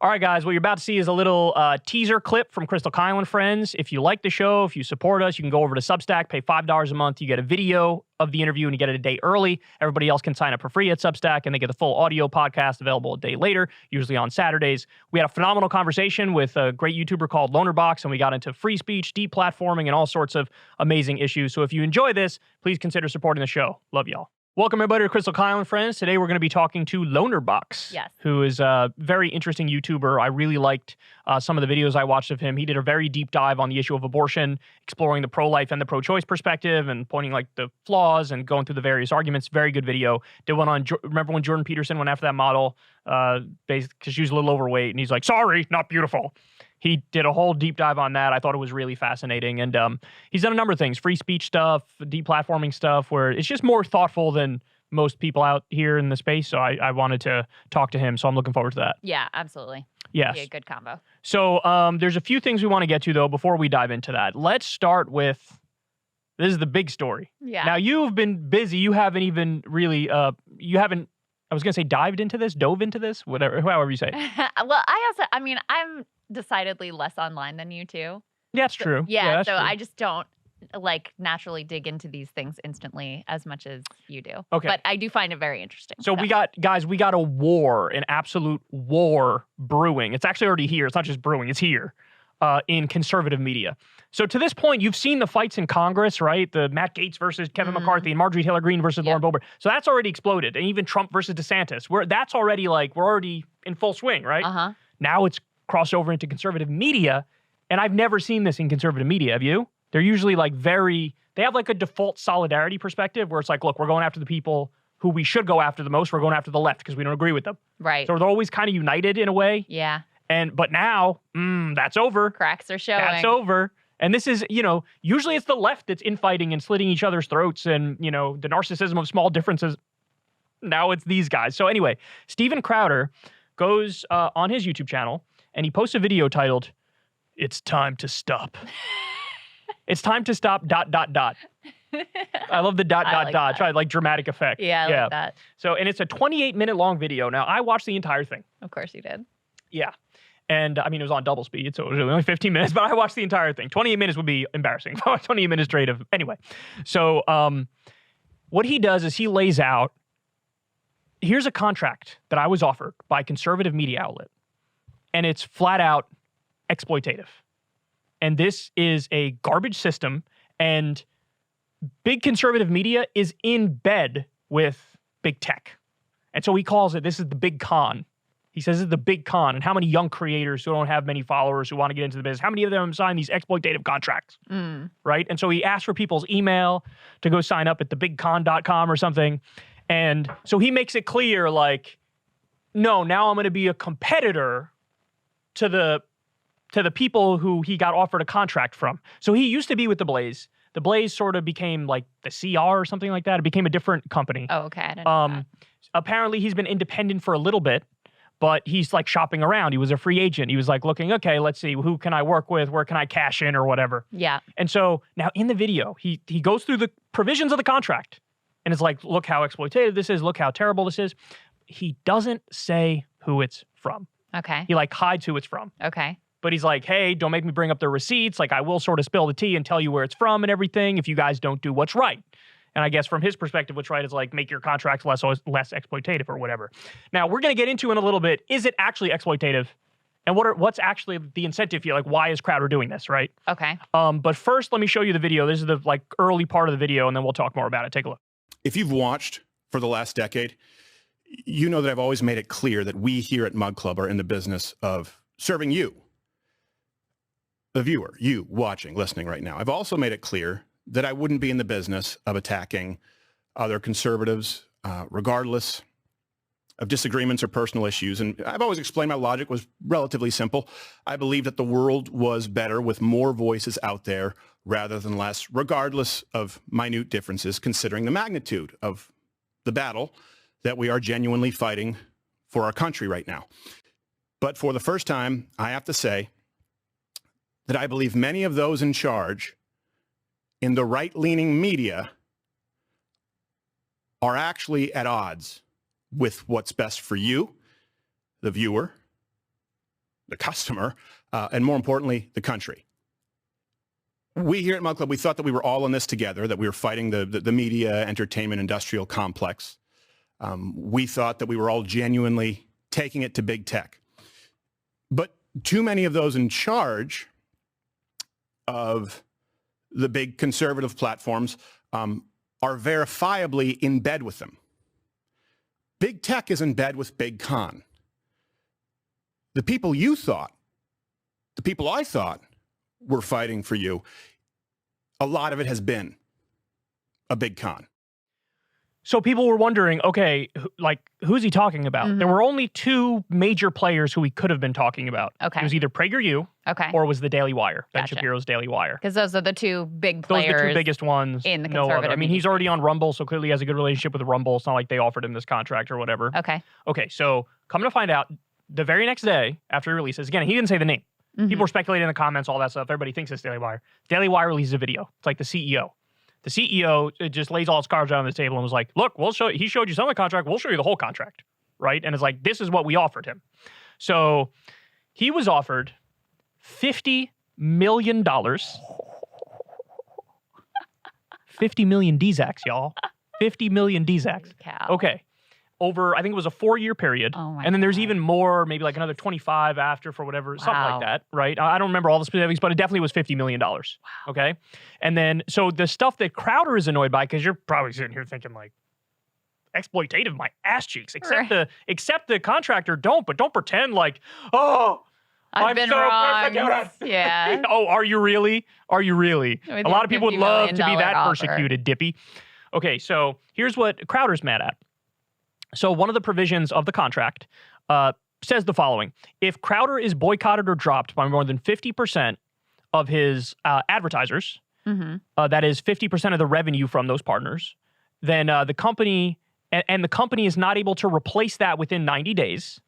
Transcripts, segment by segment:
All right, guys, what you're about to see is a little teaser clip from Crystal Kyle and Friends. If you like the show, if you support us, you can go over to Substack, pay $5 a month. You get a video of the interview and you get it a day early. Everybody else can sign up for free at Substack and they get the full audio podcast available a day later, usually on Saturdays. We had a phenomenal conversation with a great YouTuber called Lonerbox, and we got into free speech, deplatforming, and all sorts of amazing issues. So if you enjoy this, please consider supporting the show. Love y'all. Welcome, everybody, to Crystal Kyle and Friends. Today, we're going to be talking to Lonerbox, who is a very interesting YouTuber. I really liked some of the videos I watched of him. He did a very deep dive on the issue of abortion, exploring the pro-life and the pro-choice perspective and pointing like the flaws and going through the various arguments. Very good video. Did one on, remember when Jordan Peterson went after that model because she was a little overweight, and he's like, sorry, not beautiful. He did a whole deep dive on that. I thought it was really fascinating. And he's done a number of things, free speech stuff, deplatforming stuff, where it's just more thoughtful than most people out here in the space. So I wanted to talk to him. So I'm looking forward to that. Yeah, absolutely. Yes. Be a good combo. So there's a few things we want to get to, though, before we dive into that. Let's start with, this is the big story. Yeah. Now, you've been busy. You haven't even really, I was going to say dove into this, whatever, however you say it. Well, I'm decidedly less online than you two. That's true. Yeah, that's so true. I just don't naturally dig into these things instantly as much as you do. Okay. But I do find it very interesting. So we got a war, an absolute war brewing. It's actually already here. It's not just brewing, it's here in conservative media. So to this point, you've seen the fights in Congress, right? The Matt Gaetz versus Kevin McCarthy and Marjorie Taylor Greene versus Lauren Boebert. So that's already exploded. And even Trump versus DeSantis. We're already in full swing, right? Uh-huh. Now it's crossed over into conservative media. And I've never seen this in conservative media. Have you? They're usually they have like a default solidarity perspective where it's like, look, we're going after the people who we should go after the most. We're going after the left because we don't agree with them. Right. So they're always kind of united in a way. Yeah. But now, that's over. Cracks are showing. That's over. And this is, usually it's the left that's infighting and slitting each other's throats and, the narcissism of small differences. Now it's these guys. So anyway, Steven Crowder goes on his YouTube channel and he posts a video titled, "It's Time to Stop." It's time to stop, ... I love the ... Try like dramatic effect. Yeah, I like that. So, and it's a 28-minute long video. Now, I watched the entire thing. Of course you did. Yeah. And it was on double speed, so it was only 15 minutes, but I watched the entire thing. 28 minutes would be embarrassing. 28 minutes straight of, anyway. So what he does is he lays out, here's a contract that I was offered by a conservative media outlet, and it's flat out exploitative. And this is a garbage system, and big conservative media is in bed with big tech. And so he calls it, this is the big con. He says it's the big con, and how many young creators who don't have many followers who want to get into the business, how many of them sign these exploitative contracts, right? And so he asked for people's email to go sign up at thebigcon.com or something. And so he makes it clear, like, no, now I'm going to be a competitor to the people who he got offered a contract from. So he used to be with The Blaze. The Blaze sort of became like the CR or something like that. It became a different company. Oh, okay. I didn't know that. Apparently he's been independent for a little bit, but he's like shopping around. He was a free agent. He was like looking, okay, let's see, who can I work with? Where can I cash in or whatever? Yeah. And so now in the video, he goes through the provisions of the contract and it's like, look how exploitative this is. Look how terrible this is. He doesn't say who it's from. Okay. He like hides who it's from. Okay. But he's like, hey, don't make me bring up the receipts. Like I will sort of spill the tea and tell you where it's from and everything if you guys don't do what's right. And I guess from his perspective, what's right is like make your contracts less exploitative or whatever. Now, we're going to get into in a little bit, is it actually exploitative? And what's actually the incentive here? Like, why is Crowder doing this, right? Okay. But first, let me show you the video. This is the like early part of the video, and then we'll talk more about it. Take a look. If you've watched for the last decade, you know that I've always made it clear that we here at Mug Club are in the business of serving you, the viewer, you watching, listening right now. I've also made it clear that I wouldn't be in the business of attacking other conservatives, regardless of disagreements or personal issues. And I've always explained my logic was relatively simple. I believe that the world was better with more voices out there rather than less, regardless of minute differences, considering the magnitude of the battle that we are genuinely fighting for our country right now. But for the first time, I have to say that I believe many of those in charge in the right-leaning media are actually at odds with what's best for you, the viewer, the customer, and more importantly, the country. We here at Mug Club, we thought that we were all in this together, that we were fighting the media, entertainment, industrial complex. We thought that we were all genuinely taking it to big tech. But too many of those in charge of the big conservative platforms are verifiably in bed with them. Big tech is in bed with big con. The people you thought, the people I thought were fighting for you, a lot of it has been a big con. So people were wondering, okay, who's he talking about? Mm-hmm. There were only two major players who he could have been talking about. Okay. It was either PragerU or it was the Daily Wire, Ben Shapiro's Daily Wire. Because those are the two big players. Those are the two biggest ones. In the no conservative other. I mean, he's already on Rumble, so clearly he has a good relationship with Rumble. It's not like they offered him this contract or whatever. Okay, so come to find out, the very next day after he releases, again, he didn't say the name. Mm-hmm. People were speculating in the comments, all that stuff. Everybody thinks it's Daily Wire. Daily Wire releases a video. It's like the CEO. The CEO just lays all his cards out on the table and was like, look, he showed you some of the contract. We'll show you the whole contract, right? And it's like, this is what we offered him. So he was offered $50 million. 50 million DZACs, y'all. 50 million DZACs. Okay. Over, I think it was a 4-year period. And then there's even more, maybe like another 25 after for whatever, something like that, right? I don't remember all the specifics, but it definitely was $50 million. Wow. Okay? And then, so the stuff that Crowder is annoyed by, because you're probably sitting here thinking like, exploitative my ass cheeks, except the contractor don't pretend like, oh, I've been so wrong. Yeah. Oh, are you really? Are you really? With a lot of people would love to be that offer. persecuted, Dippy. Okay, so here's what Crowder's mad at. So one of the provisions of the contract says the following. If Crowder is boycotted or dropped by more than 50% of his advertisers, that is 50% of the revenue from those partners, then the company, and the company is not able to replace that within 90 days,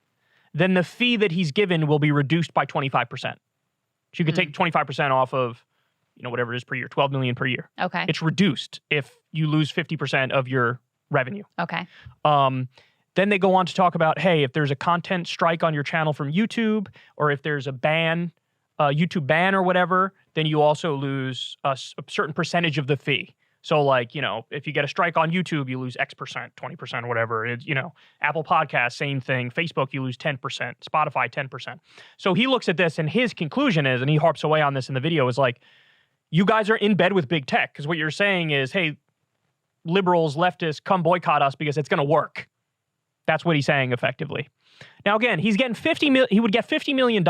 then the fee that he's given will be reduced by 25%. So you could take 25% off of, whatever it is per year, 12 million per year. Okay. It's reduced if you lose 50% of your revenue. Okay. Then they go on to talk about, hey, if there's a content strike on your channel from YouTube, or if there's a ban, YouTube ban or whatever, then you also lose a certain percentage of the fee. So like, if you get a strike on YouTube, you lose X percent, 20% or whatever. It's, Apple Podcasts, same thing. Facebook, you lose 10%. Spotify, 10%. So he looks at this and his conclusion is, and he harps away on this in the video, is like, you guys are in bed with big tech. Because what you're saying is, hey, liberals, leftists, come boycott us because it's going to work. That's what he's saying effectively. Now, again, he's getting he would get $50 million,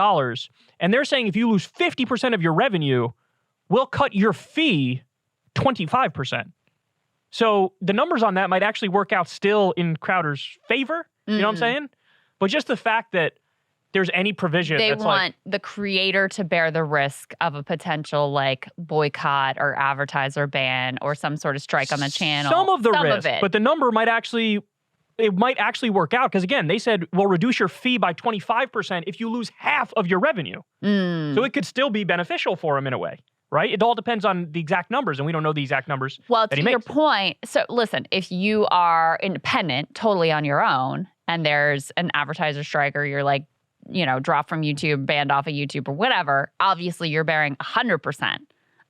and they're saying if you lose 50% of your revenue, we'll cut your fee 25%. So the numbers on that might actually work out still in Crowder's favor. You know what I'm saying? But just the fact that there's any provision. They that's want the creator to bear the risk of a potential boycott or advertiser ban or some sort of strike on the channel. Some of the risk, but the number might actually work out because again, they said we'll reduce your fee by 25% if you lose half of your revenue. So it could still be beneficial for him in a way, right? It all depends on the exact numbers, and we don't know the exact numbers. Well, to your point, so listen, if you are independent, totally on your own, and there's an advertiser strike or you're dropped from YouTube, banned off of YouTube or whatever, obviously you're bearing 100%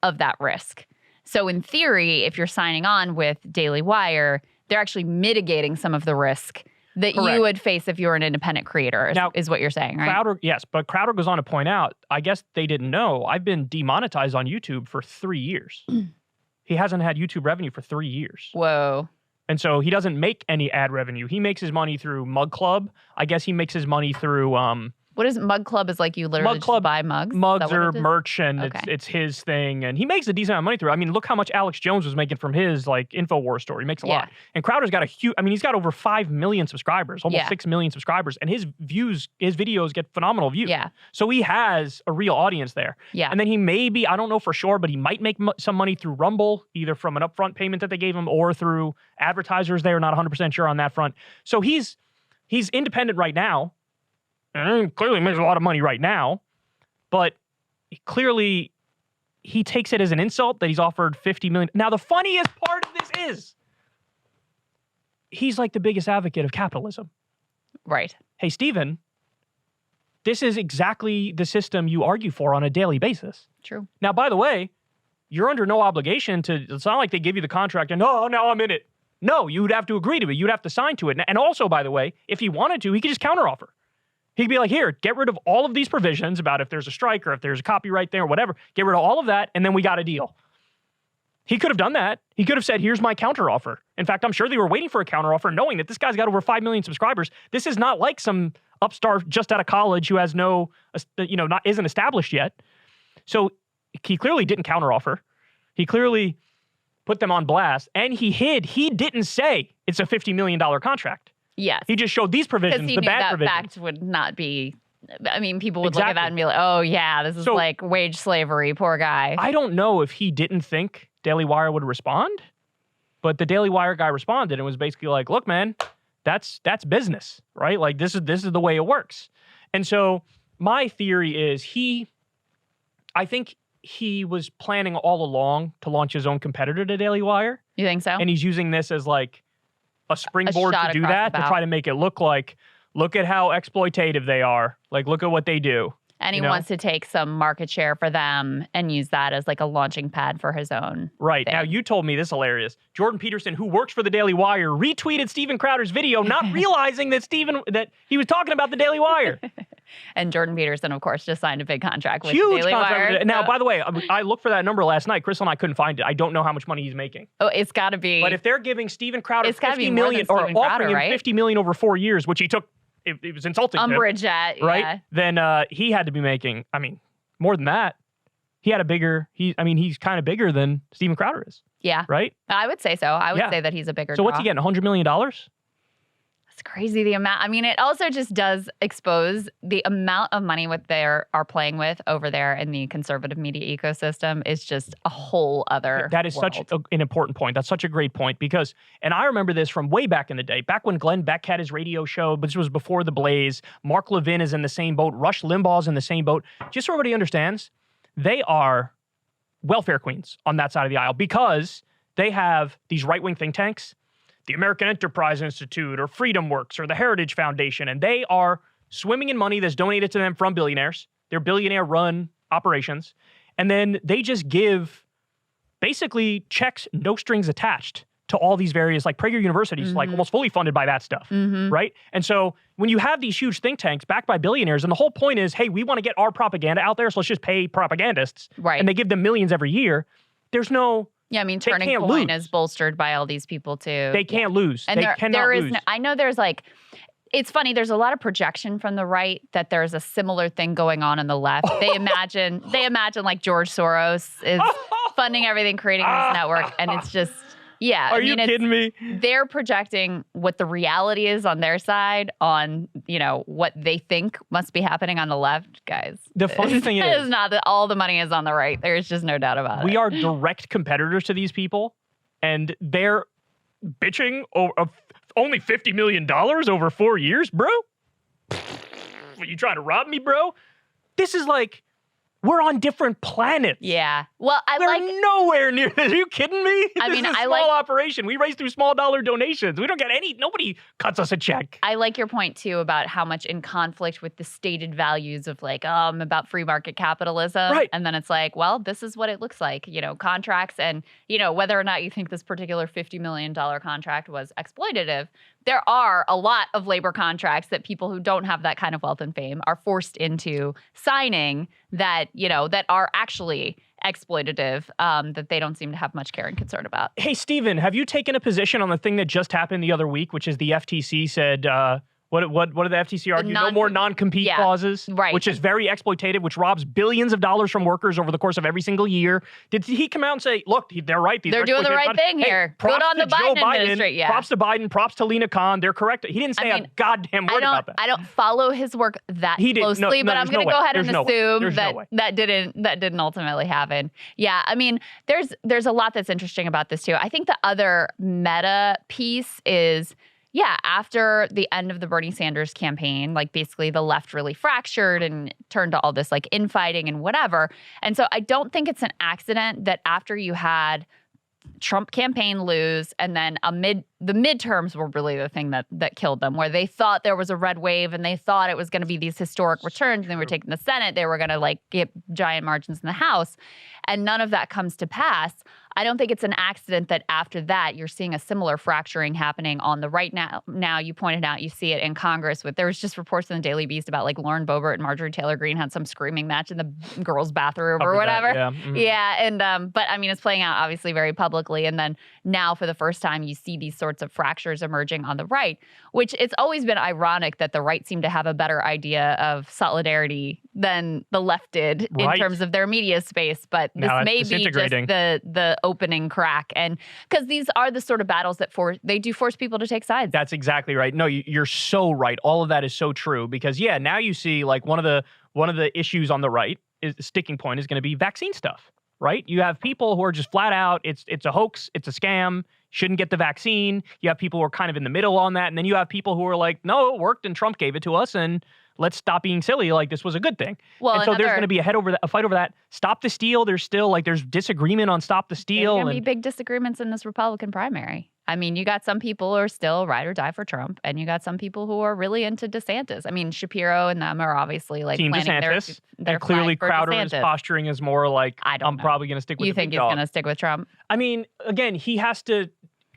of that risk. So in theory, if you're signing on with Daily Wire, they're actually mitigating some of the risk that you would face if you're an independent creator, is what you're saying, right? But Crowder goes on to point out, I guess they didn't know, I've been demonetized on YouTube for 3 years. He hasn't had YouTube revenue for 3 years. Whoa. And so he doesn't make any ad revenue. He makes his money through Mug Club. I guess he makes his money through What is Mug Club? Is like you literally just buy mugs? Mugs or merch, and it's his thing. And he makes a decent amount of money through it. I mean, look how much Alex Jones was making from his like InfoWars store. He makes a lot. And Crowder's got a huge, I mean, he's got over 5 million subscribers, almost 6 million subscribers. And his videos get phenomenal views. Yeah. So he has a real audience there. Yeah. And then he maybe, I don't know for sure, but he might make some money through Rumble, either from an upfront payment that they gave him or through advertisers. They're not 100% sure on that front. So he's independent right now. And clearly makes a lot of money right now, but clearly he takes it as an insult that he's offered $50 million. Now, the funniest part of this is he's like the biggest advocate of capitalism. Right. Hey, Steven, this is exactly the system you argue for on a daily basis. True. Now, by the way, you're under no obligation to, it's not like they give you the contract and, oh, now I'm in it. No, you'd have to agree to it. You'd have to sign to it. And also, by the way, if he wanted to, he could just counteroffer. He'd be like, here, get rid of all of these provisions about if there's a strike or if there's a copyright there or whatever. Get rid of all of that, and then we got a deal. He could have done that. He could have said, here's my counteroffer. In fact, I'm sure they were waiting for a counteroffer, knowing that this guy's got over 5 million subscribers. This is not like some upstart just out of college who has isn't established yet. So he clearly didn't counteroffer. He clearly put them on blast, and he didn't say it's a $50 million contract. Yes. He just showed these provisions, because he the knew bad that provisions. fact would not be, I mean, people would look at that and be like, oh yeah, this is like wage slavery, poor guy. I don't know if he didn't think Daily Wire would respond, but the Daily Wire guy responded and was basically like, look, man, that's business, right? Like this is the way it works. And so my theory is I think he was planning all along to launch his own competitor to Daily Wire. You think so? And he's using this as like a springboard to do that, to try to make it look like, look at how exploitative they are. Like, look at what they do. And he wants to take some market share for them and use that as like a launching pad for his own. Right. thing. Now, you told me this is hilarious. Jordan Peterson, who works for the Daily Wire, retweeted Steven Crowder's video, not realizing that he was talking about the Daily Wire. And Jordan Peterson, of course, just signed a big contract with Huge the Daily contract. Wire. Now, by the way, I looked for that number last night. Crystal and I couldn't find it. I don't know how much money he's making. Oh, it's got to be. But if they're giving Steven Crowder $50 million, or offering him $50 million over 4 years, which he took, it was insulting. Umbrage at, right? Yeah. Then he had to be making, I mean, more than that. He had he's kind of bigger than Steven Crowder is. Yeah. Right? I would say so. I would say that he's a bigger So what's he getting, $100 million? It's crazy the amount. I mean, it also just does expose the amount of money what they are playing with over there in the conservative media ecosystem is just a whole other That is world. such an important point. That's such a great point because, and I remember this from way back in the day, back when Glenn Beck had his radio show, but this was before The Blaze. Mark Levin is in the same boat. Rush Limbaugh's in the same boat. Just so everybody understands, they are welfare queens on that side of the aisle because they have these right-wing think tanks, the American Enterprise Institute or Freedom Works or the Heritage Foundation, and they are swimming in money that's donated to them from billionaires. They're billionaire-run operations. And then they just give basically checks, no strings attached to all these various, like Prager universities, like almost fully funded by that stuff, right? And so when you have these huge think tanks backed by billionaires, and the whole point is, hey, we want to get our propaganda out there, so let's just pay propagandists. Right. And they give them millions every year. There's no... Yeah, I mean, Turning Point is bolstered by all these people too. They can't lose. And they cannot lose. I know there's like, it's funny, there's a lot of projection from the right that there's a similar thing going on the left. They imagine like George Soros is funding everything, creating this network, and it's just, yeah. Are you kidding me? They're projecting what the reality is on their side on, what they think must be happening on the left, guys. The funny thing is not that all the money is on the right. There's just no doubt about it. We are direct competitors to these people, and they're bitching over only $50 million over 4 years, bro? Are you trying to rob me, bro? This is like, we're on different planets. Yeah. Well, We're nowhere near this. Are you kidding me? I mean, this is a small operation. We raise through small dollar donations. We don't get nobody cuts us a check. I like your point, too, about how much in conflict with the stated values of like, I'm about free market capitalism. Right. And then it's like, well, this is what it looks like, contracts and, whether or not you think this particular $50 million contract was exploitative. There are a lot of labor contracts that people who don't have that kind of wealth and fame are forced into signing that, that are actually exploitative, that they don't seem to have much care and concern about. Hey, Steven, have you taken a position on the thing that just happened the other week, which is the FTC said, what did the FTC argue? No more non-compete clauses, right. Which is very exploitative, which robs billions of dollars from workers over the course of every single year. Did he come out and say, look, they're right. They're doing the right thing here. Good on the Biden administration. Yeah. Props to Biden. Props to Lena Khan. They're correct. He didn't say a goddamn word about that. I don't follow his work that closely, but I'm going to go ahead and assume that didn't ultimately happen. Yeah, I mean, there's a lot that's interesting about this too. I think the other meta piece is, yeah, after the end of the Bernie Sanders campaign, like basically the left really fractured and turned to all this like infighting and whatever. And so I don't think it's an accident that after you had Trump campaign lose and then a the midterms were really the thing that killed them, where they thought there was a red wave and they thought it was going to be these historic returns and they were taking the Senate. They were going to like get giant margins in the House, and none of that comes to pass. I don't think it's an accident that after that you're seeing a similar fracturing happening on the right now. Now, you pointed out you see it in Congress there was just reports in the Daily Beast about like Lauren Boebert and Marjorie Taylor Greene had some screaming match in the girls' bathroom or whatever. Yeah. And but I mean, it's playing out obviously very publicly. And then now for the first time you see these sorts of fractures emerging on the right, which it's always been ironic that the right seem to have a better idea of solidarity than the left did in terms of their media space. But this may be just the opening crack, and because these are the sort of battles that they do force people to take sides. That's exactly right. No, you're so right. All of that is so true, because now you see like one of the issues on the right is the sticking point is going to be vaccine stuff, right? You have people who are just flat out, it's a hoax, it's a scam, shouldn't get the vaccine. You have people who are kind of in the middle on that, and then you have people who are like, no, it worked and Trump gave it to us, and let's stop being silly. Like, this was a good thing. Well, and so there's going to be a fight over that. Stop the steal. There's still there's disagreement on stop the steal. There's going to be big disagreements in this Republican primary. I mean, you got some people who are still ride or die for Trump, and you got some people who are really into DeSantis. I mean, Shapiro and them are obviously like Team planning DeSantis. their and clearly Crowder DeSantis. is posturing as more like, I'm probably going to stick with you the big think he's dog. going to stick with Trump? I mean, again, he has to.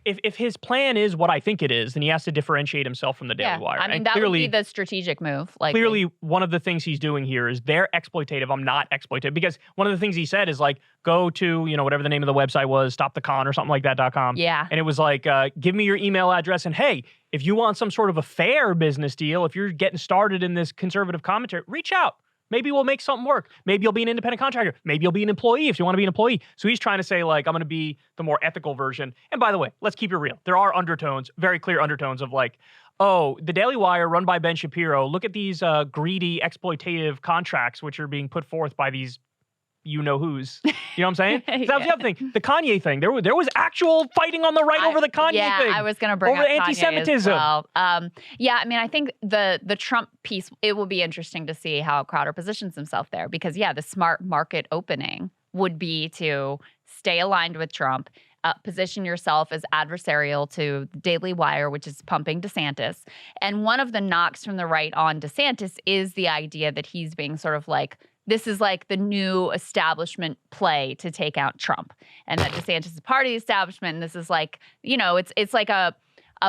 If his plan is what I think it is, then he has to differentiate himself from the Daily Wire. I mean, that would be the strategic move. Clearly, one of the things he's doing here is they're exploitative. I'm not exploitative. Because one of the things he said is like, go to, whatever the name of the website was, stopthecon or something like that.com. Yeah. And it was like, give me your email address. And hey, if you want some sort of a fair business deal, if you're getting started in this conservative commentary, reach out. Maybe we'll make something work. Maybe you'll be an independent contractor. Maybe you'll be an employee if you want to be an employee. So he's trying to say, like, I'm going to be the more ethical version. And by the way, let's keep it real. There are undertones, very clear undertones of like, oh, the Daily Wire run by Ben Shapiro. Look at these greedy, exploitative contracts which are being put forth by these you-know-whos. You know what I'm saying? That was the other thing. The Kanye thing. There was actual fighting on the right over the Kanye thing. Yeah, I was going to bring up Kanye anti-Semitism. As well. Yeah, I mean, I think the Trump piece, it will be interesting to see how Crowder positions himself there. Because, the smart market opening would be to stay aligned with Trump, position yourself as adversarial to the Daily Wire, which is pumping DeSantis. And one of the knocks from the right on DeSantis is the idea that he's being sort of like, this is like the new establishment play to take out Trump, and that DeSantis is part of the establishment. And this is like, it's like a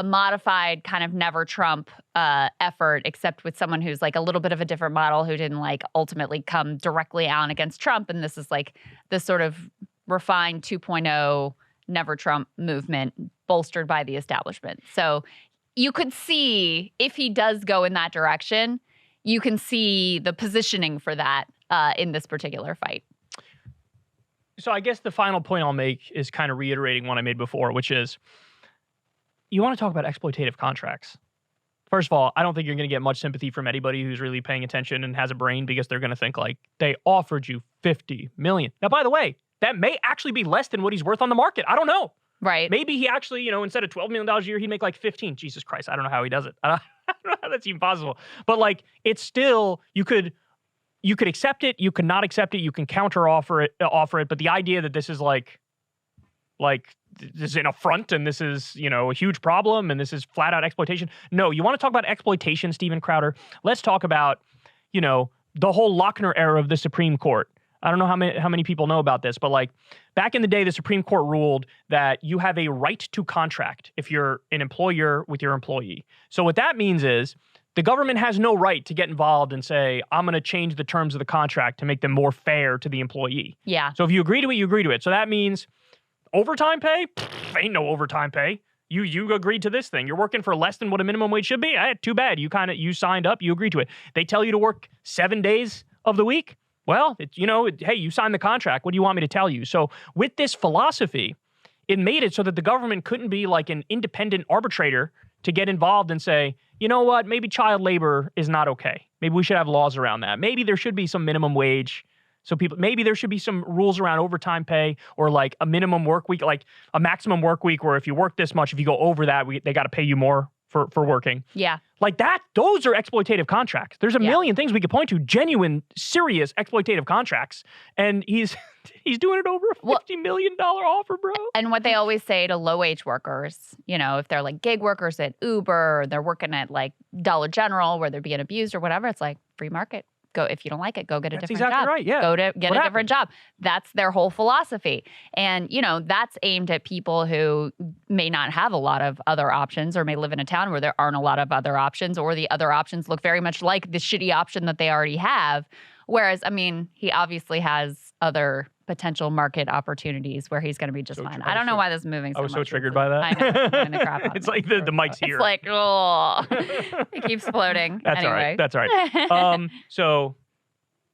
modified kind of never Trump effort, except with someone who's like a little bit of a different model, who didn't like ultimately come directly out against Trump. And this is like this sort of refined 2.0 never Trump movement bolstered by the establishment. So you could see, if he does go in that direction, you can see the positioning for that in this particular fight. So I guess the final point I'll make is kind of reiterating one I made before, which is, you want to talk about exploitative contracts. First of all, I don't think you're going to get much sympathy from anybody who's really paying attention and has a brain, because they're going to think like, they offered you $50 million. Now, by the way, that may actually be less than what he's worth on the market. I don't know. Right. Maybe he actually, instead of $12 million a year, he'd make like 15. Jesus Christ, I don't know how he does it. I don't know how that's even possible. But like, it's still, you could accept it, you could not accept it, you can counter offer it. But the idea that this is like this is an affront and this is, a huge problem and this is flat out exploitation. No, you want to talk about exploitation, Steven Crowder? Let's talk about, the whole Lochner era of the Supreme Court. I don't know how many people know about this, but like back in the day, the Supreme Court ruled that you have a right to contract if you're an employer with your employee. So what that means is the government has no right to get involved and say, I'm going to change the terms of the contract to make them more fair to the employee. Yeah. So if you agree to it, you agree to it. So that means overtime pay? Ain't no overtime pay. You agreed to this thing. You're working for less than what a minimum wage should be. Too bad. You signed up. You agreed to it. They tell you to work 7 days of the week. Well, hey, you signed the contract. What do you want me to tell you? So with this philosophy, it made it so that the government couldn't be like an independent arbitrator to get involved and say, you know what, maybe child labor is not okay. Maybe we should have laws around that. Maybe there should be some minimum wage. So maybe there should be some rules around overtime pay, or like a minimum work week, like a maximum work week where if you work this much, if you go over that, they got to pay you more for working. Yeah. Like that, those are exploitative contracts. There's a Yeah. million things we could point to, genuine, serious exploitative contracts. And he's doing it over a $50 million offer, bro. And what they always say to low-wage workers, you know, if they're like gig workers at Uber, or they're working at like Dollar General where they're being abused or whatever, it's like free market. Go, if you don't like it, go get a different exactly job. Right, yeah. Go to get a different job. That's their whole philosophy. And, you know, that's aimed at people who may not have a lot of other options or may live in a town where there aren't a lot of other options, or the other options look very much like the shitty option that they already have. Whereas, I mean, he obviously has other potential market opportunities where he's going to be just fine. I don't know why this is moving so much. I was so triggered by that. I know. I'm going to crap on It's like the mic's here. It's like, oh, it keeps floating. That's anyway. all right. That's all right. So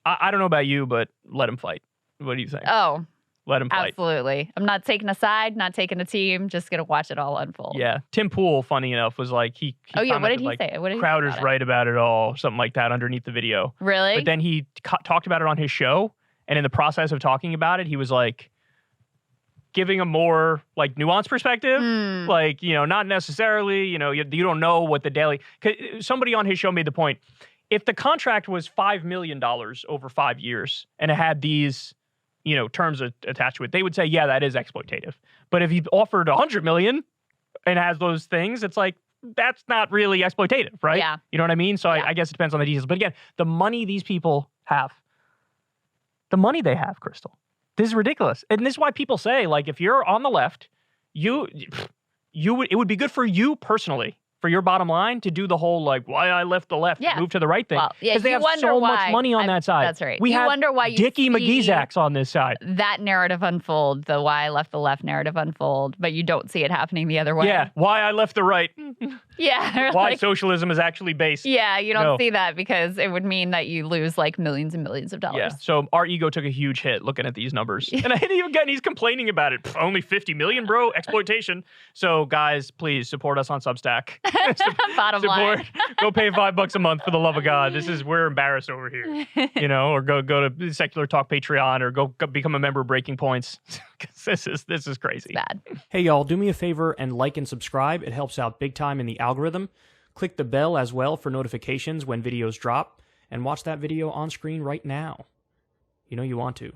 I don't know about you, but let him fight. What do you think? Oh, let him fight. Absolutely. I'm not taking a side, not taking a team, just going to watch it all unfold. Yeah. Tim Pool, funny enough, was like, he oh, yeah. What did he like, say? What did he Crowder's say about right about it all, something like that underneath the video. Really? But then he talked about it on his show. And in the process of talking about it, he was like, giving a more like nuanced perspective, like, you know, not necessarily, you know, you don't know what the daily, 'cause somebody on his show made the point, if the contract was $5 million over 5 years and it had these, you know, terms attached to it, they would say, yeah, that is exploitative. But if he offered $100 million and has those things, it's like, that's not really exploitative, right? Yeah. You know what I mean? So I guess it depends on the details. But again, the money these people have, the money they have, Crystal, this is ridiculous. And this is why people say, like, if you're on the left, it would be good for you personally, for your bottom line, to do the whole, like, why I left the left, move to the right thing. Because they have so much money on that side. That's right. We you have wonder why you Dickie see McGeezax on this side. that narrative unfold, the why I left the left narrative unfold, but you don't see it happening the other way. Yeah, why I left the right. Yeah. Why like, socialism is actually based. yeah, you don't see that because it would mean that you lose like millions and millions of dollars. Yeah, so our ego took a huge hit looking at these numbers. And again, he's complaining about it. Only 50 million, bro, exploitation. So guys, please support us on Substack. Bottom line. Go pay $5 a month for the love of God. We're embarrassed over here. You know, or go to Secular Talk Patreon, or go become a member of Breaking Points. This is crazy. It's bad. Hey y'all, do me a favor and like and subscribe. It helps out big time in the algorithm. Click the bell as well for notifications when videos drop, and watch that video on screen right now. You know you want to.